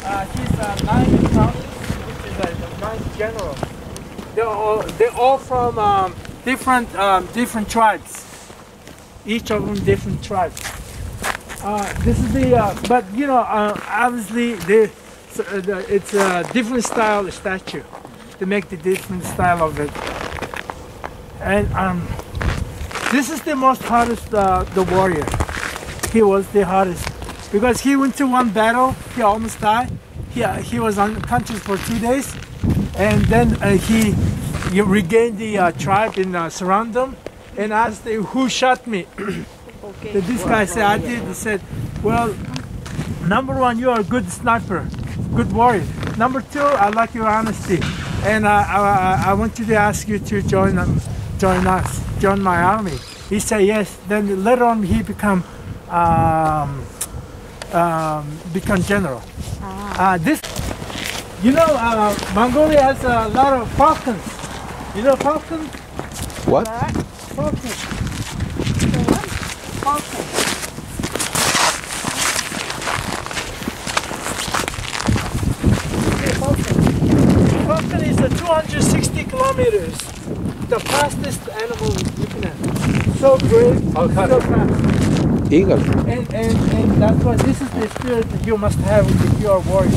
He's 9 counties, which is the 9 general. They're all from different tribes. Each of them different tribes. This is the, but you know, obviously it's a different style of statue. To make the different style of it. And this is the most hardest, the warrior. He was the hardest. Because he went to one battle, he almost died. He was unconscious for 2 days. And then he regained the tribe and surrounded them. And asked them, who shot me? Okay. This guy said, I did. He said, well, number one, you are a good sniper, good warrior. Number two, I like your honesty. And I want you to ask you to join my army. He said yes. Then later on he become general. This, you know, Mongolia has a lot of falcons. You know falcons? What? Falcons. Falcons. Falcon is 260 kilometers. The fastest animal you can have. So great, so fast. Eagle. And that's why this is the spirit that you must have if you are warrior.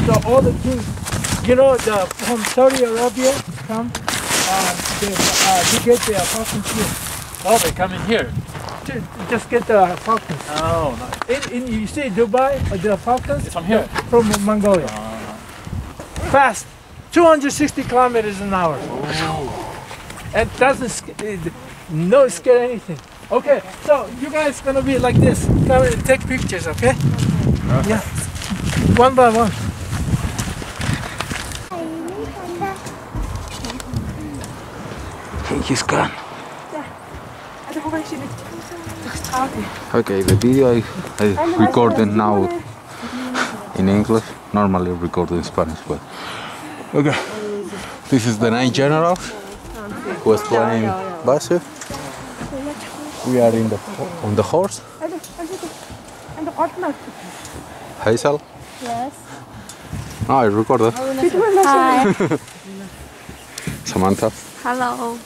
So all the kings, you know, from Saudi Arabia come, to get their falcons here. Oh, they come in here? To just get the falcons. Oh, nice. You see Dubai, the falcons? It's from here? From Mongolia. Fast. 260 kilometers an hour. And doesn't scare anything. Okay, so you guys gonna be like this. Come and take pictures, okay? Yeah. One by one. He's gone. Okay, the video I recorded now in English. Normally recorded in Spanish, but okay. This is the 9 general who was playing Bashe. We are on the horse. Hazel? Yes. Oh, I recorded. Hi. Samantha. Hello.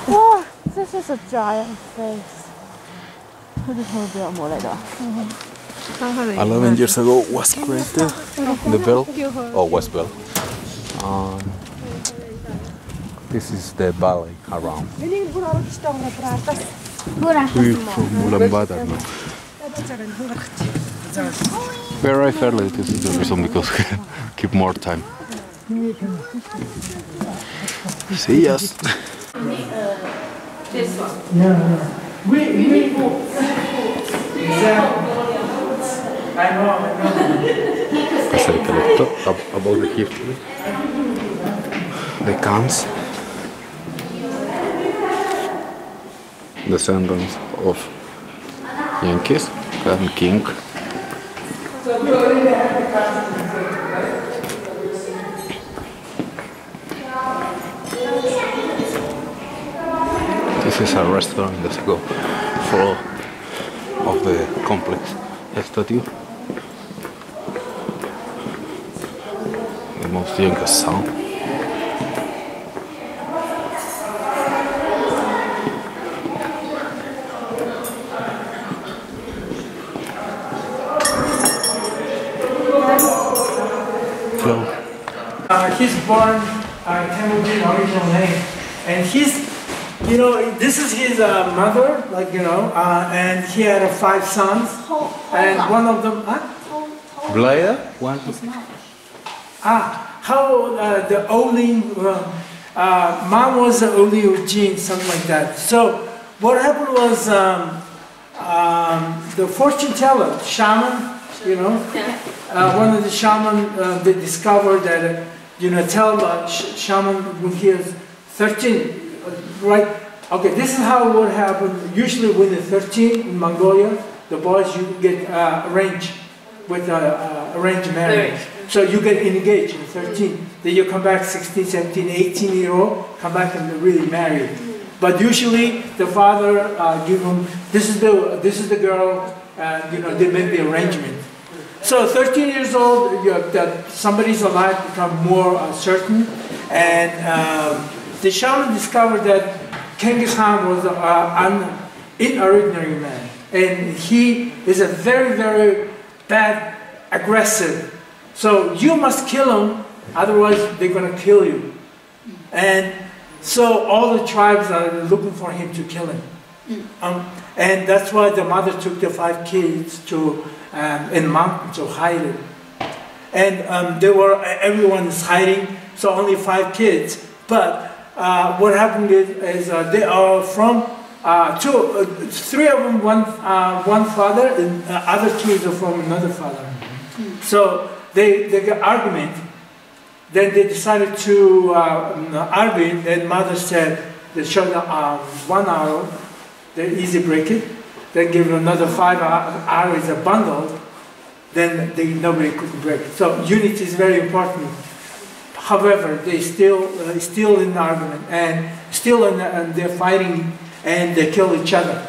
Oh, this is a giant face. 11 years ago was created the bell. Oh, West Bell. This is the valley around. We from Ulaanbaatar now. We arrived early. This is the reason because we keep more time. See us. This one. Yeah. I know. Acerca about the history. The Khans, descendants of Gengis and King. This is a restaurant, let's go floor of the complex statue. The most youngest son. He's born Cambodian original name, and you know, this is his mother, like, you know, and he had 5 sons, and one of them, Blaya? One. The Oli, mom was Oli Eugene, something like that. So what happened was the fortune teller, shaman, you know, one of the shaman, they discovered that, you know, tell shaman when he was 13, right? Okay, this is how it would happen. Usually when they're 13 in Mongolia, the boys, you get arranged with arranged marriage. So you get engaged at 13, then you come back 16, 17, 18-year-old, come back and really married. But usually the father give him, this is the girl, and you know, they make the arrangement. So 13 years old, that somebody's alive become more certain, and the shaman discovered that Gengis Khan was an inordinary man, and he is a very, very bad, aggressive. So you must kill him, otherwise they're going to kill you. And so all the tribes are looking for him to kill him. And that's why the mother took the 5 kids to in the mountain to hide it. And everyone is hiding, so only 5 kids. But what happened is they are from 3 of them, one father, and other 2 are from another father. So they got argument. Then they decided to argue. Then mother said they showed 1 arrow, they easy break it. Then give another 5 arrows a bundle. Then nobody could break it. So unity is very important. However, they still in the argument and still and they're fighting and they kill each other.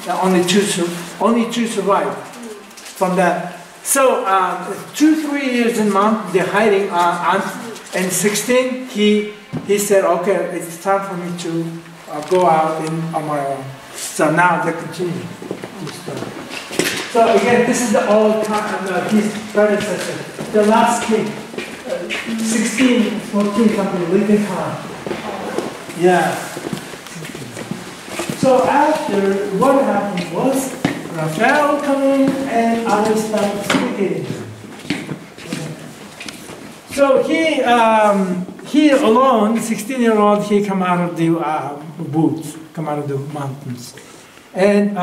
Only two survived from that. So 2-3 years in mountain, they're hiding. And 16, he said, okay, it's time for me to go out on my own. So now they continue. So again, this is the old his predecessor, the last king, 16, 14 something, Lincoln Khan. Yeah. So after, what happened was, Raphael come in and others started speaking. So he alone, 16-year-old, he come out of the woods, come out of the mountains, and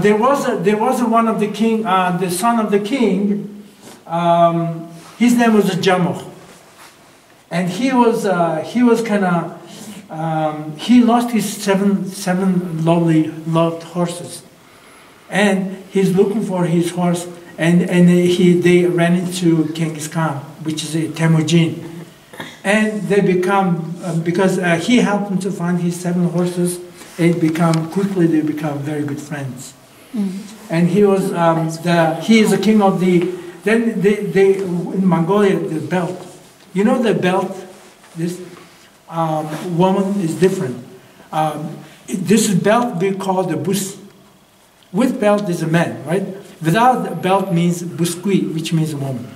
there was one of the king, the son of the king. His name was Jamoch, and he was kind of he lost his seven loved horses, and he's looking for his horse. And they ran into Gengis Khan, which is a Temujin. And they become, because he helped them to find his 7 horses, they become very good friends. And he was, he is the king of then they in Mongolia, the belt. You know the belt, this woman is different. This belt we call the bus. With belt is a man, right? Without belt means buskui, which means a woman.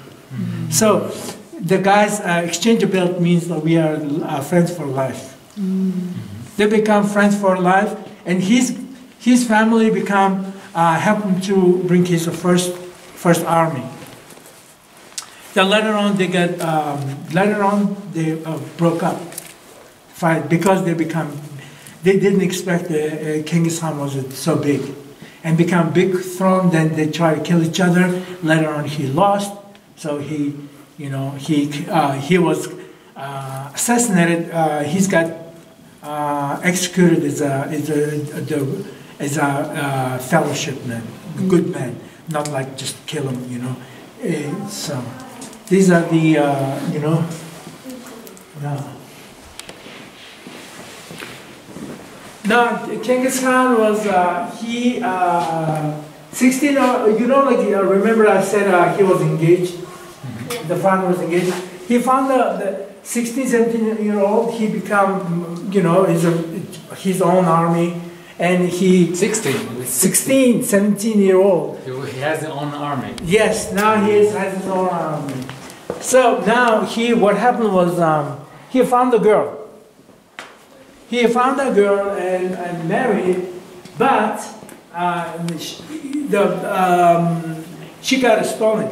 So the guys exchange a belt means that we are friends for life. They become friends for life, and his family become help him to bring his first army. Then later on they broke up, fight because they didn't expect Gengis Khan was so big. And become big throne, then they try to kill each other. Later on, he lost, so he was assassinated. He's got executed as a fellowship man, good man, not like just kill him, you know. So these are the Yeah. Now, Gengis Khan was, 16, remember I said he was engaged, the father was engaged. He found the 16, 17-year-old, he become, his own army, and he... 16, 17-year-old. He has his own army. Yes, now he has his own army. So now what happened was, he found a girl. He found a girl and married, but she got stolen.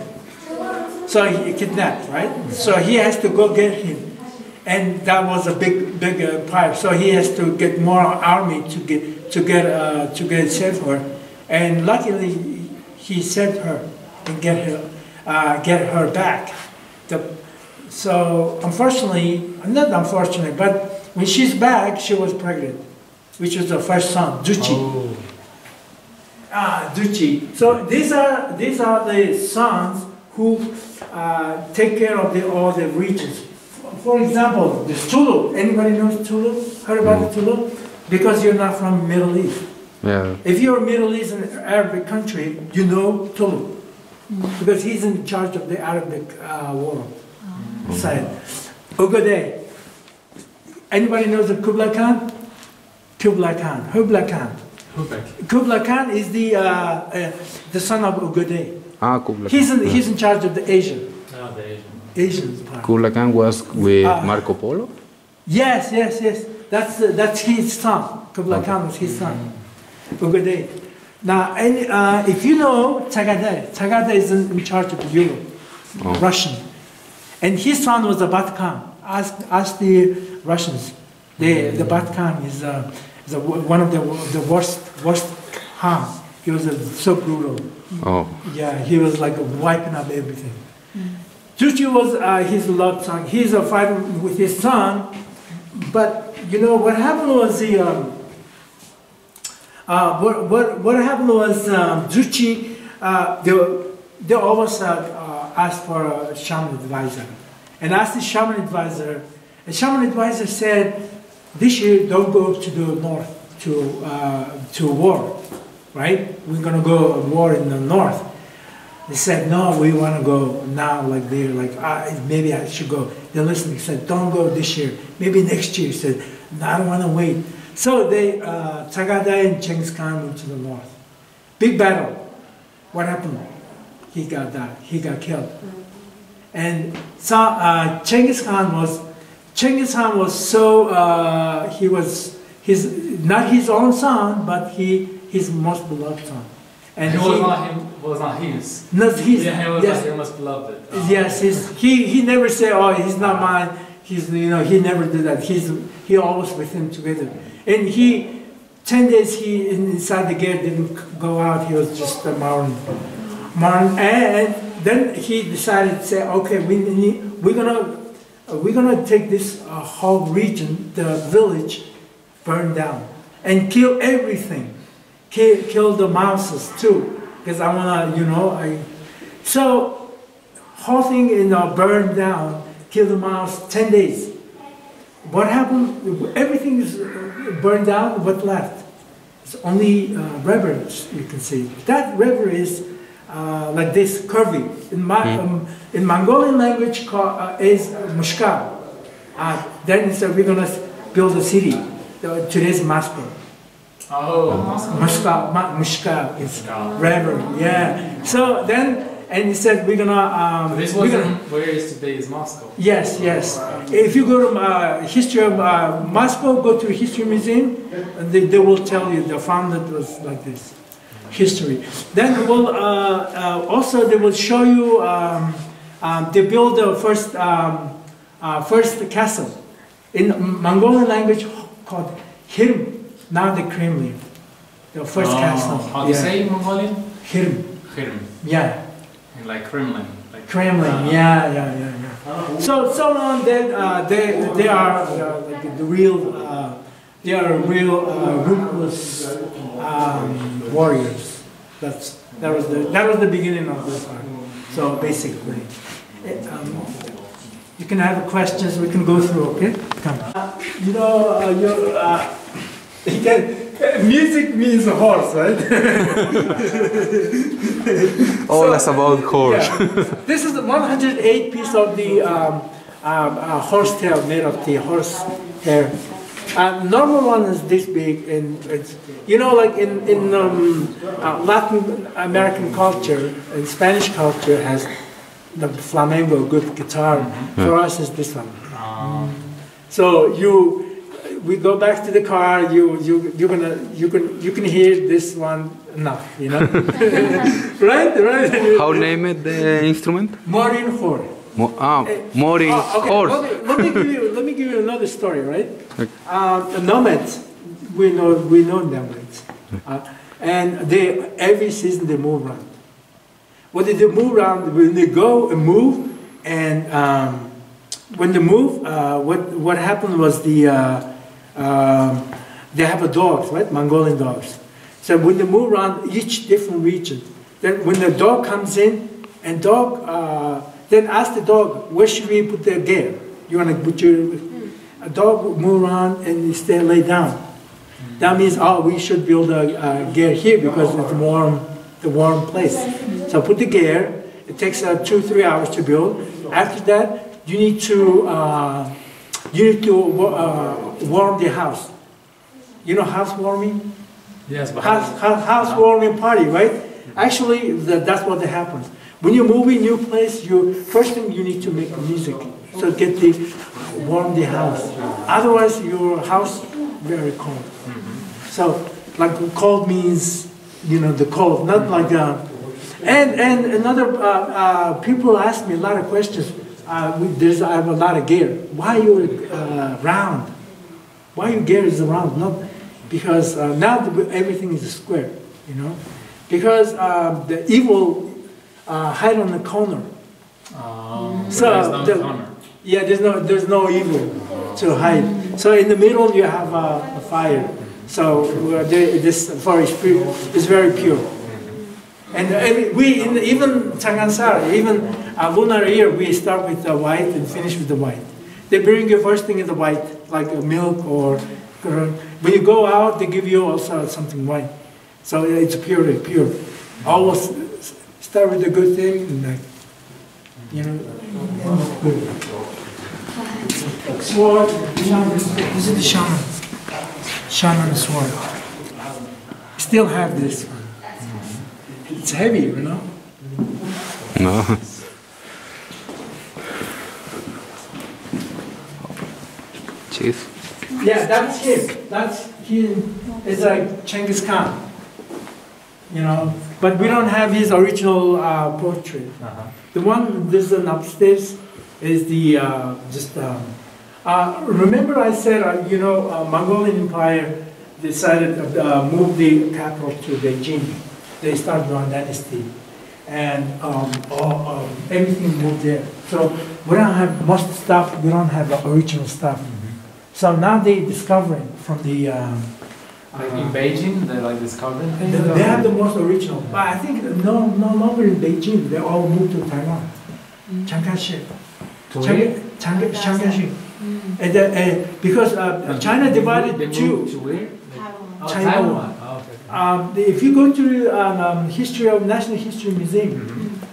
So he kidnapped, right? So he has to go get him. And that was a big price. So he has to get more army to save her. And luckily, he saved her and get her back. So unfortunately, not unfortunately, but when she's back, she was pregnant, which was the first son, Duchi. Oh. Duchi. So these are the sons who take care of all the regions for example, the Tulu. Anybody knows Tulu? Heard about the Tulu? Because you're not from Middle East. Yeah. If you're a Middle Eastern Arabic country, you know Tulu. Because he's in charge of the Arabic world side. Ugadeh. Anybody knows of Kublai Khan? Kublai Khan. Kublai Khan is the son of Ugadeh. Kublai Khan. He's in charge of the Asian. Oh, the Asian part. Kublai Khan was with Marco Polo? Yes. That's his son. Kublai Khan was his son. Ugadeh. Now, if you know Tagaday is in charge of Europe, Russian. And his son was the Bat Khan. Ask the Russians. The Bat Khan is one of the worst Khan. He was so brutal. Yeah, he was like wiping up everything. Juchi was his love son. He's a fighter with his son. But you know what happened was what happened was Juchi. They always asked for a shaman advisor, and asked the shaman advisor. The shaman advisor said, "This year, don't go to the north to war, right? We're gonna go to war in the north." They said, "No, we want to go now." Like they're like, "Maybe I should go." They listened. He said, "Don't go this year. Maybe next year." He said, "No, I don't want to wait." So they Tagaday and Gengis Khan went to the north. Big battle. What happened? He got died. He got killed. And so Gengis Khan was so not his own son, but his most beloved son. And he was not his. Not his. Yeah, he was yes. like your most beloved. Yes, he never said, "Oh, he's not mine." He never did that. He always with him together. And 10 days inside the gate didn't go out. He was just a mountain. And then he decided to say, "Okay, we're gonna take this whole region, the village, burn down and kill everything, kill the mouses too, because I wanna, So whole thing burned down, kill the mouse. 10 days. What happened? Everything is burned down. What left? It's only river. You can see that river is like this, curvy. In Mongolian language, is Mushka. Then he said, "We're gonna build a city." Today's Moscow. Mushka is river. Yeah. So then. And he said, "We're gonna." This wasn't where is today's Moscow. Yes. If you go to history of Moscow, go to the history museum, and they will tell you the founded was like this, history. Then also they will show you they built the first castle in Mongolian language called Hirm, now the Kremlin. The first castle. How do you say in Mongolian? Hirm. Yeah. Like Kremlin. Kremlin, yeah. So on that they are like the real ruthless warriors. That was the beginning of this art. So basically, you can have questions. We can go through. Okay, come. Music means a horse, right? That's about horse. Yeah. This is the 108 piece of the horse tail made of the horse hair. Normal one is this big, and it's like in Latin American culture and Spanish culture has the flamenco, good guitar. For us, is this one. So we go back to the car. You can hear this one enough, right? How named the instrument? Morin horn. Morin horse. Let me give you another story, right? The nomads, we know nomads, and every season they move around. When they move around, when they go and move, and when they move, what happened was they have dogs, right? Mongolian dogs. So when they move around each different region, then when the dog comes in, and then ask the dog, where should we put the gear? You want to put a dog move around and stay lay down. That means, oh, we should build a gear here because it's warm, the warm place. So put the gear. It takes 2-3 hours to build. After that, you need to warm the house. You know housewarming? Yes, but Housewarming party, right? Actually, that's what happens. When you move in new place, first thing you need to make music. So warm the house. Otherwise, your house very cold. So, like cold means, the cold, not like. And another people ask me a lot of questions. I have a lot of gear. Why you round? Why your gear is round? Not because now everything is square. Because the evil hide on the corner. So there's no corner. Yeah, there's no evil to hide. So in the middle you have a fire. So this forest is very pure. And even Changansar, even lunar year, we start with the white and finish with the white. They bring you first thing in the white, like milk or when you go out, they give you also something white. So it's pure. Always start with a good thing, and good. Sword, this is the shaman sword. Still have this one. It's heavy, No. Cheese. Yeah, that's him. It's like Gengis Khan. But we don't have his original portrait. The one this is upstairs is the remember I said Mongolian Empire decided to move the capital to Beijing. They started Yuan Dynasty, and everything moved there. So we don't have most stuff. We don't have the original stuff. So now they discovering from the. Like in Beijing, they're like discovering things? They have the most original. But I think no longer in Beijing. They all moved to Taiwan. Chiang Kai-shek. To where? Chiang Kai-shek. Because China divided two. To where? Taiwan. Oh, okay. If you go to history of National History Museum,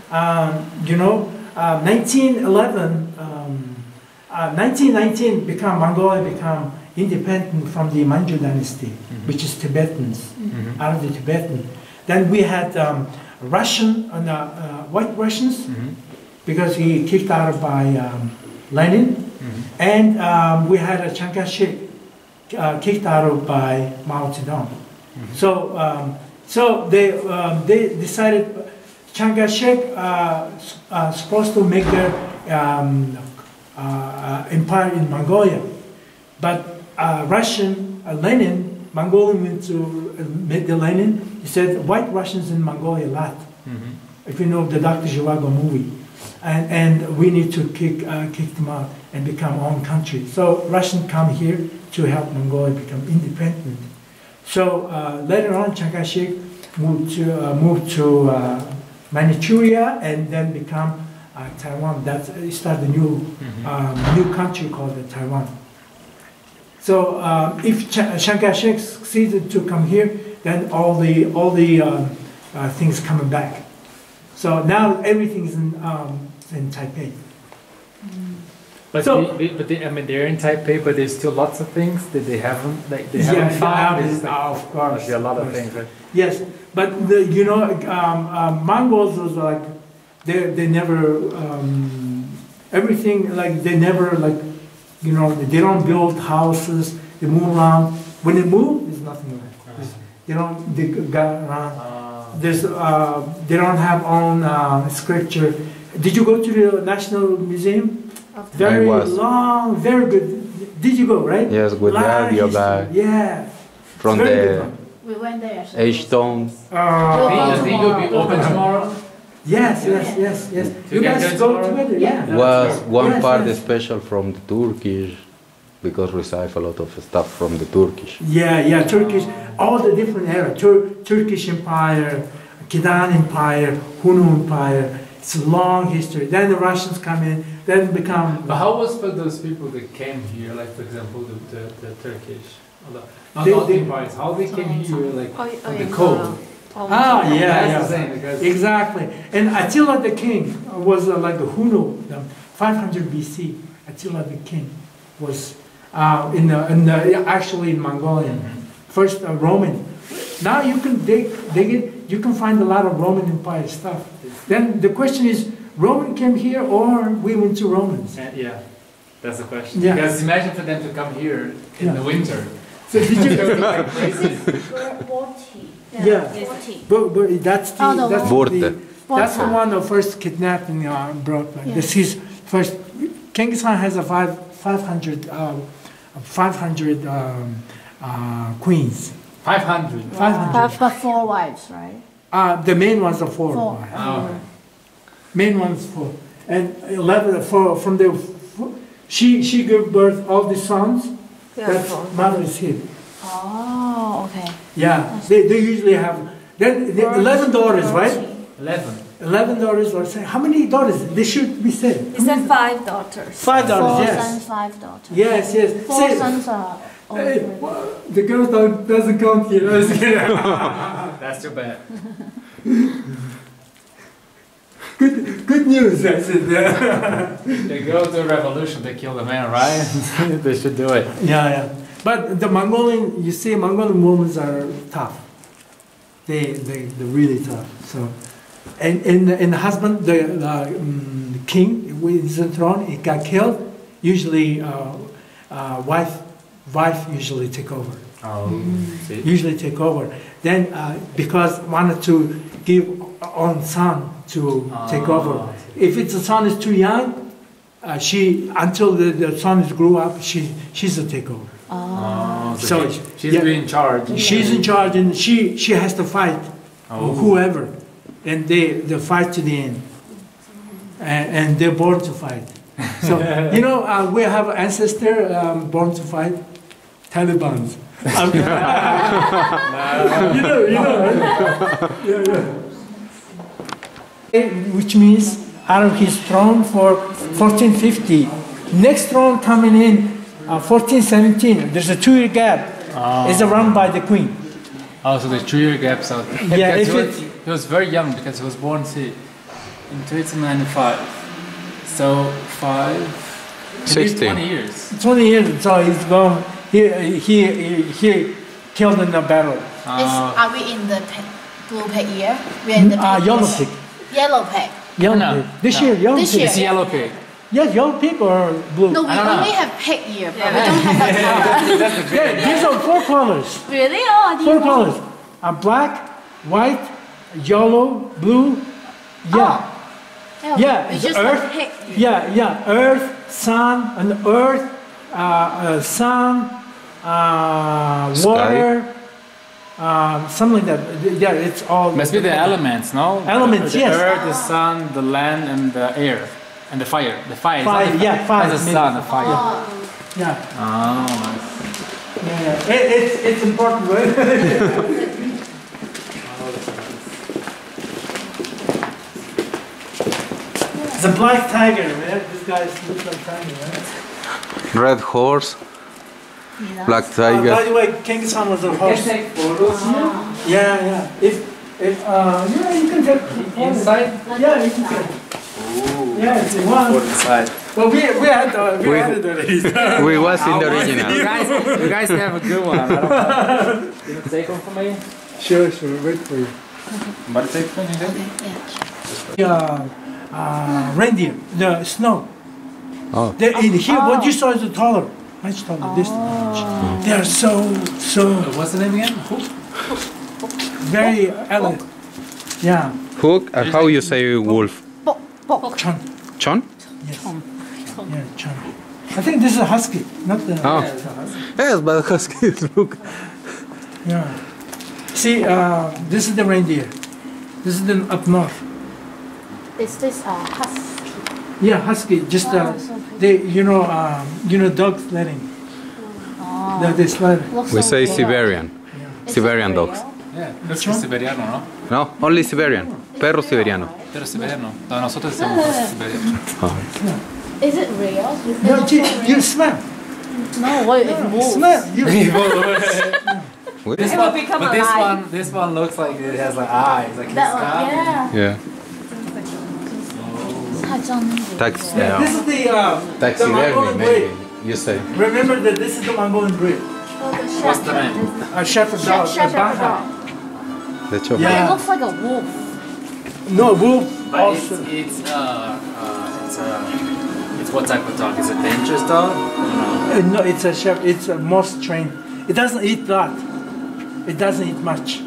1919 Mongolia become independent from the Manchu dynasty, which is Tibetans, out of the Tibetan. Then we had Russian, white Russians, because he kicked out by Lenin, and we had a Chiang Kai-shek kicked out by Mao Zedong. So they decided Chiang Kai-shek supposed to make their empire in Mongolia, but Russian Lenin, Mongolian went to meet the Lenin. He said white Russians in Mongolia a lot. If you know the Dr. Zhivago movie, and we need to kick them out and become our own country. So Russians come here to help Mongolia become independent. So later on, Chiang Kai-shek moved to Manchuria and then become Taiwan. That started a new country called Taiwan. So if Chiang Kai-shek succeeded to come here, then all the things coming back. So now everything is in Taipei. But they're in Taipei, but there's still lots of things that they haven't found. Of course. There's a lot of things. Right? Yes, but Mongols was like they never everything like they never like they don't build houses. They move around. When they move, there's nothing like. They got around. They don't have own scripture. Did you go to the National Museum? Very long, very good. Did you go, right? Yes, with the audio guy. Yeah. From the We went there. H-Stone. I think you'll be open tomorrow. Yes. You guys go together, yeah. Was one part special from the Turkish, because we receive a lot of stuff from the Turkish. Yeah, Turkish, all the different era. Turkish Empire, Khitan Empire, Hunnu Empire. It's a long history. Then the Russians come in, then become. But how was for those people that came here, like for example the Turkish, not They- empires, how they came here, like Oh, on the yeah. cold? Ah, That's yeah, the same, because exactly. And Attila the king was like a Huno, 500 BC. Attila the king was actually in Mongolia. First Roman. Now you can dig it. You can find a lot of Roman Empire stuff. Then the question is, Roman came here or we went to Romans? yeah, that's the question. Yeah. Because imagine for them to come here in Yeah. the winter. So did you? Like crazy. Yeah. But that's the, Oh, the that's Borte. the that's the one that first kidnapped and brought back. Yeah. This is first. Genghis Khan has a 500 queens. 500. 500. But 4 wives, right? The main ones are four. Four. Oh. Main ones four, and 11 from the. She gave birth all the sons. That mother is hid. Oh, okay. Yeah, they usually have. Then 11 daughters, right? 11. 11 daughters, or say, how many daughters? They should be said. Is there 5 daughters? 5 daughters, 4 yes. sons, 5 daughters. Yes, yes. 4 Say, sons are hey, older. well, the girls doesn't count here. That's too bad. Good news, I said. Yeah, They go to a revolution, they kill the man, right? They should do it. yeah. But the Mongolian, you see, Mongolian women are tough. They're really tough. So, and the husband, the king with the throne, he got killed. Usually, wife usually take over. Oh, see? Usually take over. Then because wanted to give own son to take over. If it's the son is too young, she until the son is grew up, she's a takeover. Oh, So, she's yeah. in charge. She's in charge, and she has to fight whoever, and they fight to the end, and they're born to fight. So we have an ancestor born to fight, Taliban's. You know, right? Yeah. Which means out of his throne for 1450. Next throne coming in 1417. There's a 2-year gap. It's run by the queen. Oh, so the 2-year gap. So Yeah, because if he was very young because he was born in 1895. So 16. 20 years. 20 years, so he's gone. He killed in the battle. Are we in the blue pig year? We're in the pig Yellow year. pig. Yellow pig. Yellow No, pig. This no. year, yellow This pig. year. It's yellow pig. Yes, yellow pig or blue. No, we I don't know. only have pig year, but we don't have that color. Yeah, these are 4 colors. Really? Oh, I 4 didn't know. colors. Black, white, yellow, blue. Yeah. Yeah, We it's just earth. have pig year. Yeah. Earth, sun, and earth, sun, water, something like that. Yeah, it's all. Must be the elements, no? Elements, the yes. earth, the sun, the land, and the air, and the fire. The fire. it's not Fire, the yeah, fire, That's the maybe. sun, the fire. Yeah. Oh, nice. Yeah. It's important, right? It's a black tiger, man. This guy looks like tiger, right? Red horse, black By tiger. the way, Genghis Khan was a horse. take photos Yeah. If you can take photos. inside. Yeah, you can take. Yeah, if you want. Inside. Well, we had it already. We was in the original. You guys have a good one. I don't know. Can you take one for me? Sure. Wait for you. But take one, you think? Reindeer, the snow. Oh. In here, what you saw is a taller, much taller. This much. They are so What's the name again? very elegant. Yeah. Hook, and how you say wolf? Chun. Chon? Yes. Yeah, chun. I think this is a husky, not the. Oh. Yes, but huskies look. Yeah. See, this is the reindeer. This is the up north. Is this husky? Yeah, husky. Just Wow, so pretty. they, dogs sledding. They sled. Looks We so say cool. Siberian. Is Siberian it dogs. real? Yeah, looks like Siberiano, no? No, only Siberian. Perro siberiano. Pero siberiano. No, nosotros decimos siberiano. Is it real? No, you smell. No, wait, it's wolf. Smell. You, This It will become but alive. this one looks like it has like eyes, like That it's one, got- yeah. Yeah. 太狰狞。 Taxi. yeah, this is the Taxidermy, Mongolian maybe. breed. You say. Remember that this is the Mongolian breed. What's the name? A shepherd dog. Shepherd a dog. The chop. Yeah. But it looks like a wolf. No, wolf. But Also. it's what type of dog? Is it dangerous dog? No. No, it's a shepherd. It's a most trained. It doesn't eat that. It doesn't eat much.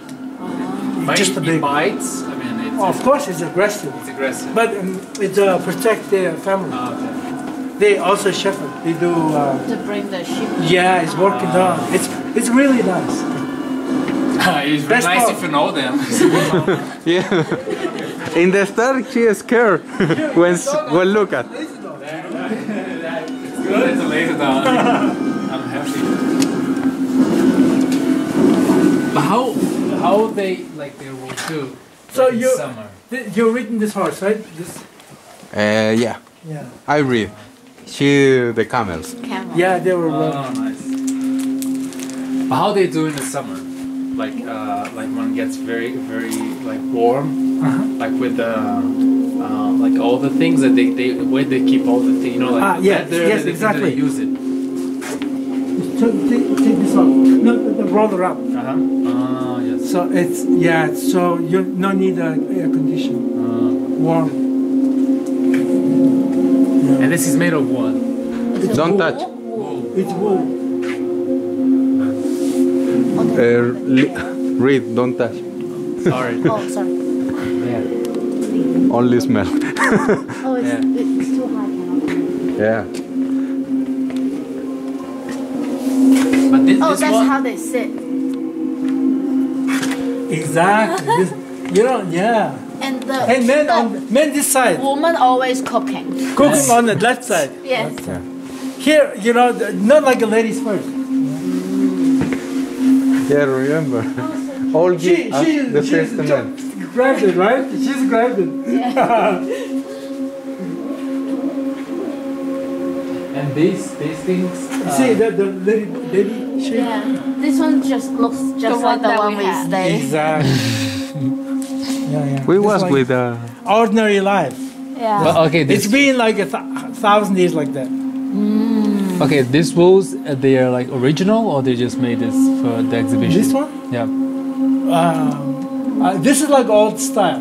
But Just a it big. bites. I mean, it's, Of course, it's aggressive, it's aggressive. but it protect their family. Okay. They also shepherd. They do. To bring the sheep. Yeah, it's working dog. It's really nice. It's Best nice dog. if you know them. Yeah. In the start, she is scared when look at. It's good. It's a laser dog. I'm happy. But how they like their rule too? So like in you summer. you're reading this horse, right? This. Yeah. Yeah. I read. She the camels. Camel. Yeah, they were. Oh, nice. But how they do in the summer? Like when it gets very like warm, like with the like all the things that they where they keep all the things, you know, like yes, there, yes, the things that exactly. they use it. Take this off. No, roll it up. Oh yes. So it's so you no need air condition. Warm. And this is made of what? It's a Don't wolf? touch. Wool. It's wool. Read, don't touch. Sorry. Oh, sorry. Yeah. Only smell. Oh, it's too high. Cannot. Yeah. But this, Oh, this that's one. how they sit. Exactly. This, yeah. And the Hey, men this side. woman always cooking. Cooking on the left side. Yes. Here, not like a ladies first. Yeah, remember. All give us the she's testament. grabbed it, right? She's grabbed it. And these things. See the lady shape? Yeah. This one just looks just like the one we stay. Exactly. yeah. We It's was like with ordinary life. Yeah. But okay, It's this, been like 1,000 years like that. okay, these wools they are like original or they just made this for the exhibition? This one? Yeah. This is like old style.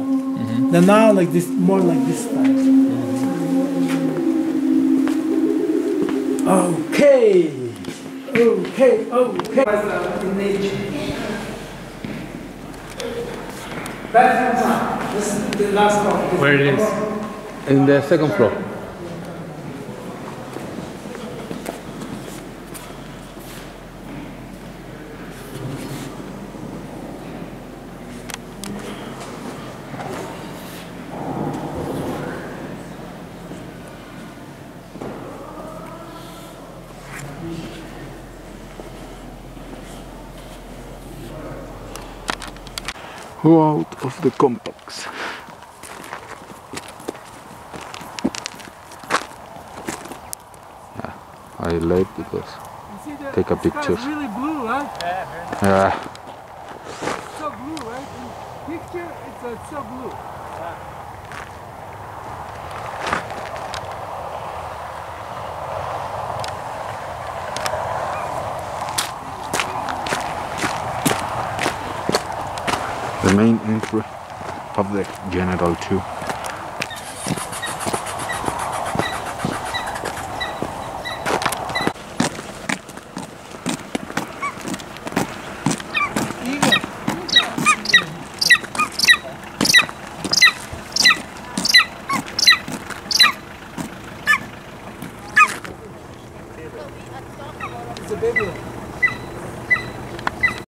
Then now like this, more like this style. Okay. In nature. Bathroom time. This is the last one. Where it is? In the second floor. Out of the complex. Yeah, I like because take a picture. It's really blue, right? Yeah. So blue, right? In picture, it's so blue. The main entry of the general too. It's a baby one.